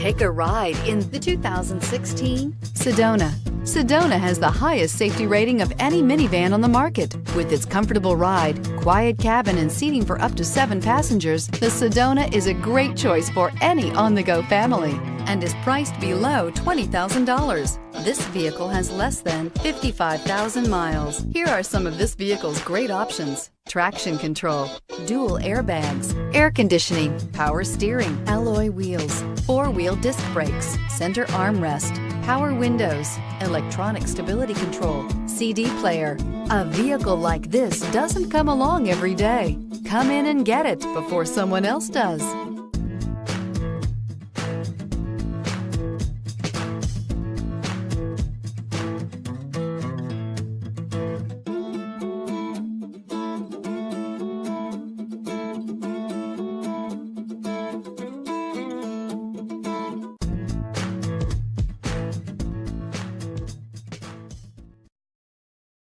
Take a ride in the 2016 Sedona. Sedona has the highest safety rating of any minivan on the market. With its comfortable ride, quiet cabin, and seating for up to 7 passengers, the Sedona is a great choice for any on-the-go family and is priced below $20,000. This vehicle has less than 55,000 miles. Here are some of this vehicle's great options: traction control, dual airbags, air conditioning, power steering, alloy wheels, 4-wheel disc brakes, center armrest, power windows, electronic stability control, CD player. A vehicle like this doesn't come along every day. Come in and get it before someone else does.